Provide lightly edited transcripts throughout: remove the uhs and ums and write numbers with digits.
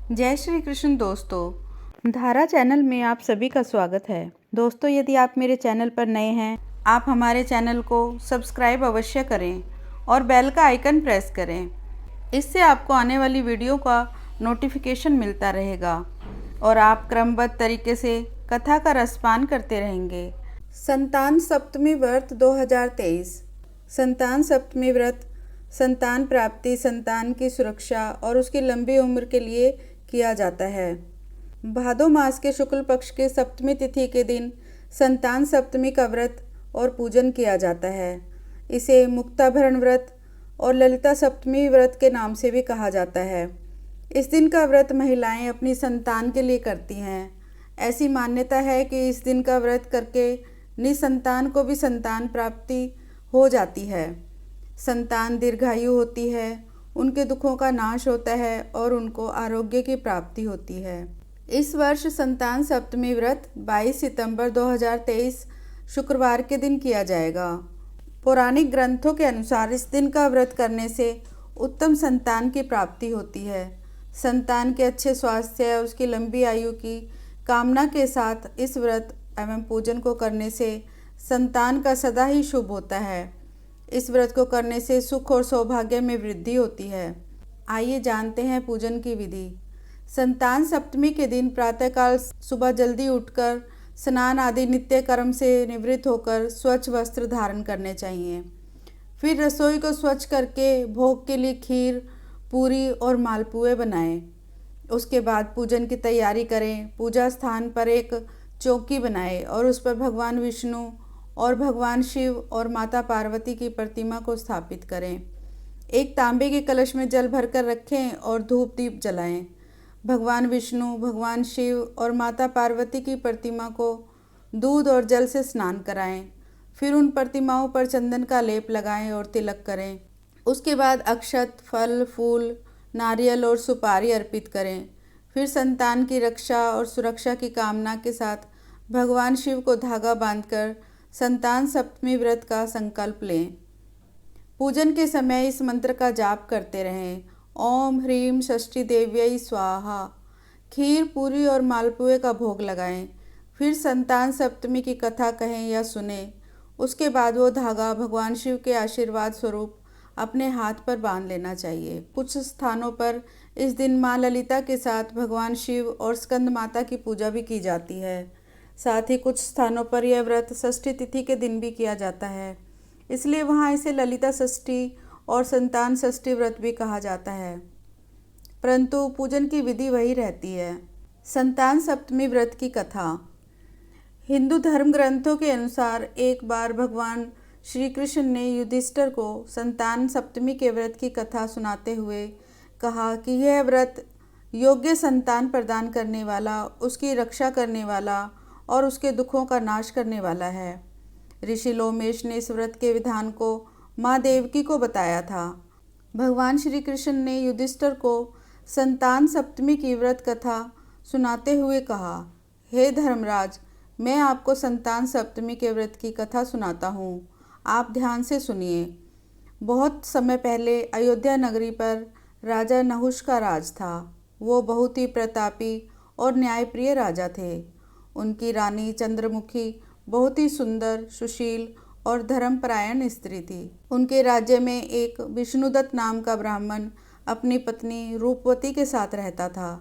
जय श्री कृष्ण दोस्तों, धारा चैनल में आप सभी का स्वागत है। दोस्तों, यदि आप मेरे चैनल पर नए हैं, आप हमारे चैनल को सब्सक्राइब अवश्य करें और बेल का आइकन प्रेस करें। इससे आपको आने वाली वीडियो का नोटिफिकेशन मिलता रहेगा और आप क्रमबद्ध तरीके से कथा का रसपान करते रहेंगे। संतान सप्तमी व्रत 2023। संतान सप्तमी व्रत संतान प्राप्ति, संतान की सुरक्षा और उसकी लंबी उम्र के लिए किया जाता है। भादो मास के शुक्ल पक्ष के सप्तमी तिथि के दिन संतान सप्तमी का व्रत और पूजन किया जाता है। इसे मुक्ताभरण व्रत और ललिता सप्तमी व्रत के नाम से भी कहा जाता है। इस दिन का व्रत महिलाएं अपनी संतान के लिए करती हैं। ऐसी मान्यता है कि इस दिन का व्रत करके निसंतान को भी संतान प्राप्ति हो जाती है। संतान दीर्घायु होती है, उनके दुखों का नाश होता है और उनको आरोग्य की प्राप्ति होती है। इस वर्ष संतान सप्तमी व्रत 22 सितंबर 2023 शुक्रवार के दिन किया जाएगा। पौराणिक ग्रंथों के अनुसार इस दिन का व्रत करने से उत्तम संतान की प्राप्ति होती है। संतान के अच्छे स्वास्थ्य और उसकी लंबी आयु की कामना के साथ इस व्रत एवं पूजन को करने से संतान का सदा ही शुभ होता है। इस व्रत को करने से सुख और सौभाग्य में वृद्धि होती है। आइए जानते हैं पूजन की विधि। संतान सप्तमी के दिन प्रातःकाल सुबह जल्दी उठकर स्नान आदि नित्य कर्म से निवृत्त होकर स्वच्छ वस्त्र धारण करने चाहिए। फिर रसोई को स्वच्छ करके भोग के लिए खीर, पूरी और मालपुए बनाएं। उसके बाद पूजन की तैयारी करें। पूजा स्थान पर एक चौकी बनाएं और उस पर भगवान विष्णु और भगवान शिव और माता पार्वती की प्रतिमा को स्थापित करें। एक तांबे के कलश में जल भरकर रखें और धूप दीप जलाएं। भगवान विष्णु, भगवान शिव और माता पार्वती की प्रतिमा को दूध और जल से स्नान कराएं। फिर उन प्रतिमाओं पर चंदन का लेप लगाएं और तिलक करें। उसके बाद अक्षत, फल, फूल, नारियल और सुपारी अर्पित करें। फिर संतान की रक्षा और सुरक्षा की कामना के साथ भगवान शिव को धागा बांधकर संतान सप्तमी व्रत का संकल्प लें। पूजन के समय इस मंत्र का जाप करते रहें। ओम ह्रीम षष्ठी देव्यै स्वाहा। खीर, पूरी और मालपुए का भोग लगाएं। फिर संतान सप्तमी की कथा कहें या सुने। उसके बाद वो धागा भगवान शिव के आशीर्वाद स्वरूप अपने हाथ पर बांध लेना चाहिए। कुछ स्थानों पर इस दिन माँ ललिता के साथ भगवान शिव और स्कंद माता की पूजा भी की जाती है। साथ ही कुछ स्थानों पर यह व्रत षष्ठी तिथि के दिन भी किया जाता है, इसलिए वहाँ इसे ललिता षष्ठी और संतान षष्ठी व्रत भी कहा जाता है, परंतु पूजन की विधि वही रहती है। संतान सप्तमी व्रत की कथा। हिंदू धर्म ग्रंथों के अनुसार एक बार भगवान श्री कृष्ण ने युधिष्ठिर को संतान सप्तमी के व्रत की कथा सुनाते हुए कहा कि यह व्रत योग्य संतान प्रदान करने वाला, उसकी रक्षा करने वाला और उसके दुखों का नाश करने वाला है। ऋषि लोमेश ने इस व्रत के विधान को माँ देवकी को बताया था। भगवान श्री कृष्ण ने युधिष्ठिर को संतान सप्तमी की व्रत कथा सुनाते हुए कहा, हे धर्मराज, मैं आपको संतान सप्तमी के व्रत की कथा सुनाता हूँ। आप ध्यान से सुनिए। बहुत समय पहले अयोध्या नगरी पर राजा नहुष का राज था। वो बहुत ही प्रतापी और न्यायप्रिय राजा थे। उनकी रानी चंद्रमुखी बहुत ही सुंदर, सुशील और धर्मपरायण स्त्री थी। उनके राज्य में एक विष्णुदत्त नाम का ब्राह्मण अपनी पत्नी रूपवती के साथ रहता था।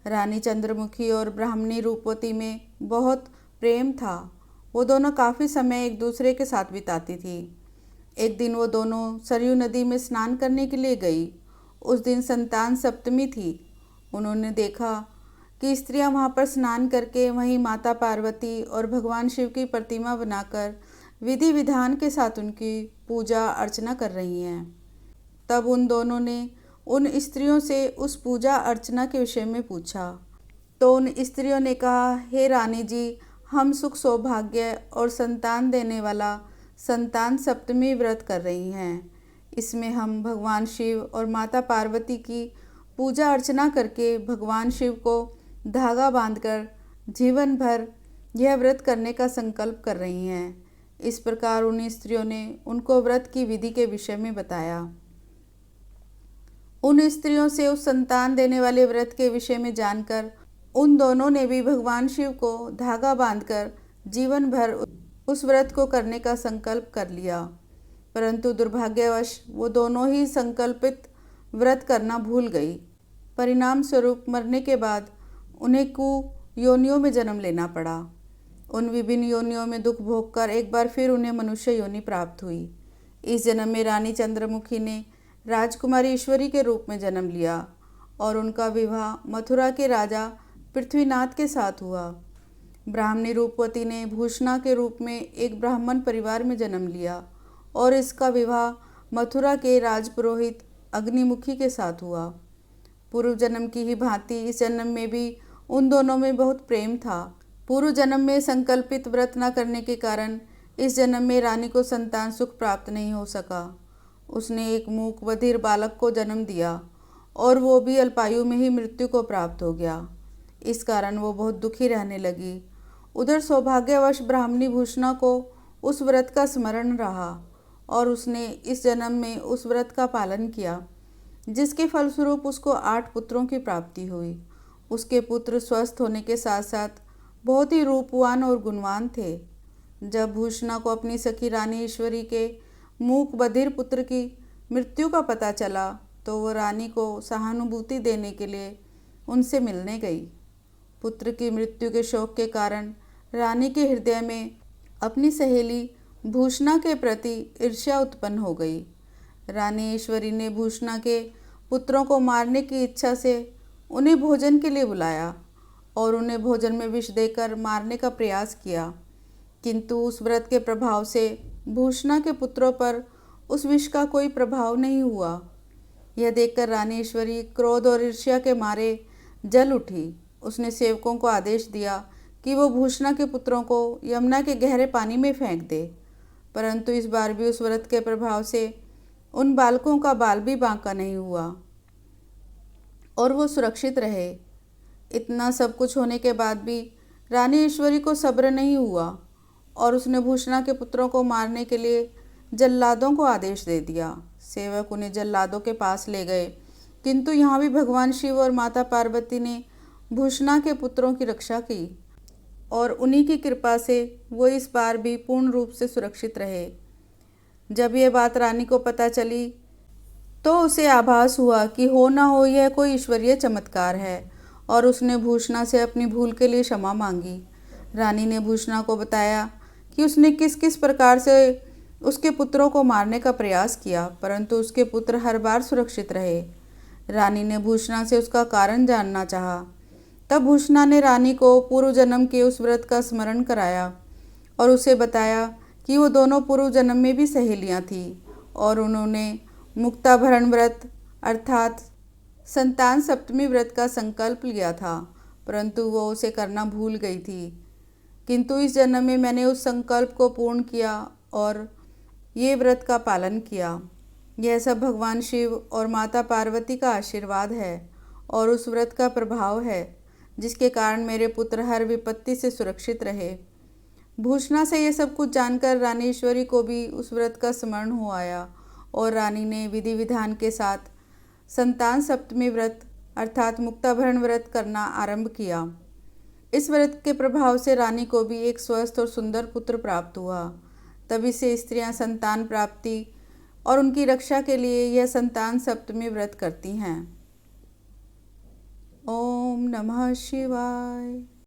रानी चंद्रमुखी और ब्राह्मणी रूपवती में बहुत प्रेम था। वो दोनों काफ़ी समय एक दूसरे के साथ बिताती थी। एक दिन वो दोनों सरयू नदी में स्नान करने के लिए गई। उस दिन संतान सप्तमी थी। उन्होंने देखा कि स्त्रियां वहां पर स्नान करके वहीं माता पार्वती और भगवान शिव की प्रतिमा बनाकर विधि विधान के साथ उनकी पूजा अर्चना कर रही हैं। तब उन दोनों ने उन स्त्रियों से उस पूजा अर्चना के विषय में पूछा, तो उन स्त्रियों ने कहा, हे रानी जी, हम सुख सौभाग्य और संतान देने वाला संतान सप्तमी व्रत कर रही हैं। इसमें हम भगवान शिव और माता पार्वती की पूजा अर्चना करके भगवान शिव को धागा बांधकर जीवन भर यह व्रत करने का संकल्प कर रही हैं। इस प्रकार उन स्त्रियों ने उनको व्रत की विधि के विषय में बताया। उन स्त्रियों से उस संतान देने वाले व्रत के विषय में जानकर उन दोनों ने भी भगवान शिव को धागा बांधकर जीवन भर उस व्रत को करने का संकल्प कर लिया। परंतु दुर्भाग्यवश वो दोनों ही संकल्पित व्रत करना भूल गई। परिणाम स्वरूप मरने के बाद उन्हें योनियों में जन्म लेना पड़ा। उन विभिन्न योनियों में दुख भोगकर एक बार फिर उन्हें मनुष्य योनि प्राप्त हुई। इस जन्म में रानी चंद्रमुखी ने राजकुमारी ईश्वरी के रूप में जन्म लिया और उनका विवाह मथुरा के राजा पृथ्वीनाथ के साथ हुआ। ब्राह्मणी रूपवती ने भूषणा के रूप में एक ब्राह्मण परिवार में जन्म लिया और इसका विवाह मथुरा के राजपुरोहित अग्निमुखी के साथ हुआ। पूर्व जन्म की ही भांति इस जन्म में भी उन दोनों में बहुत प्रेम था। पूर्व जन्म में संकल्पित व्रत न करने के कारण इस जन्म में रानी को संतान सुख प्राप्त नहीं हो सका। उसने एक मूक बधिर बालक को जन्म दिया और वो भी अल्पायु में ही मृत्यु को प्राप्त हो गया। इस कारण वो बहुत दुखी रहने लगी। उधर सौभाग्यवश ब्राह्मणी भूषणा को उस व्रत का स्मरण रहा और उसने इस जन्म में उस व्रत का पालन किया, जिसके फलस्वरूप उसको 8 पुत्रों की प्राप्ति हुई। उसके पुत्र स्वस्थ होने के साथ साथ बहुत ही रूपवान और गुणवान थे। जब भूषणा को अपनी सखी रानी ईश्वरी के मूक बधिर पुत्र की मृत्यु का पता चला तो वो रानी को सहानुभूति देने के लिए उनसे मिलने गई। पुत्र की मृत्यु के शोक के कारण रानी के हृदय में अपनी सहेली भूषणा के प्रति ईर्ष्या उत्पन्न हो गई। रानी ईश्वरी ने भूषणा के पुत्रों को मारने की इच्छा से उन्हें भोजन के लिए बुलाया और उन्हें भोजन में विष देकर मारने का प्रयास किया, किंतु उस व्रत के प्रभाव से भूषणा के पुत्रों पर उस विष का कोई प्रभाव नहीं हुआ। यह देखकर रानी ईश्वरी क्रोध और ईर्ष्या के मारे जल उठी। उसने सेवकों को आदेश दिया कि वो भूषणा के पुत्रों को यमुना के गहरे पानी में फेंक दे, परंतु इस बार भी उस व्रत के प्रभाव से उन बालकों का बाल भी बांका नहीं हुआ और वो सुरक्षित रहे। इतना सब कुछ होने के बाद भी रानी ईश्वरी को सब्र नहीं हुआ और उसने भूषणा के पुत्रों को मारने के लिए जल्लादों को आदेश दे दिया। सेवक उन्हें जल्लादों के पास ले गए, किंतु यहाँ भी भगवान शिव और माता पार्वती ने भूषणा के पुत्रों की रक्षा की और उन्हीं की कृपा से वो इस बार भी पूर्ण रूप से सुरक्षित रहे। जब यह बात रानी को पता चली तो उसे आभास हुआ कि हो ना हो यह कोई ईश्वरीय चमत्कार है और उसने भूषणा से अपनी भूल के लिए क्षमा मांगी। रानी ने भूषणा को बताया कि उसने किस किस प्रकार से उसके पुत्रों को मारने का प्रयास किया, परंतु उसके पुत्र हर बार सुरक्षित रहे। रानी ने भूषणा से उसका कारण जानना चाहा। तब भूषणा ने रानी को पूर्व जन्म के उस व्रत का स्मरण कराया और उसे बताया कि वो दोनों पूर्व जन्म में भी सहेलियां थीं और उन्होंने मुक्ताभरण व्रत अर्थात संतान सप्तमी व्रत का संकल्प लिया था, परंतु वो उसे करना भूल गई थी। किंतु इस जन्म में मैंने उस संकल्प को पूर्ण किया और ये व्रत का पालन किया। यह सब भगवान शिव और माता पार्वती का आशीर्वाद है और उस व्रत का प्रभाव है, जिसके कारण मेरे पुत्र हर विपत्ति से सुरक्षित रहे। भूषणा से ये सब कुछ जानकर रानी ईश्वरी को भी उस व्रत का स्मरण हो आया और रानी ने विधि विधान के साथ संतान सप्तमी व्रत अर्थात मुक्ताभरण व्रत करना आरंभ किया। इस व्रत के प्रभाव से रानी को भी एक स्वस्थ और सुंदर पुत्र प्राप्त हुआ। तभी से स्त्रियां संतान प्राप्ति और उनकी रक्षा के लिए यह संतान सप्तमी व्रत करती हैं। ओम नमः शिवाय।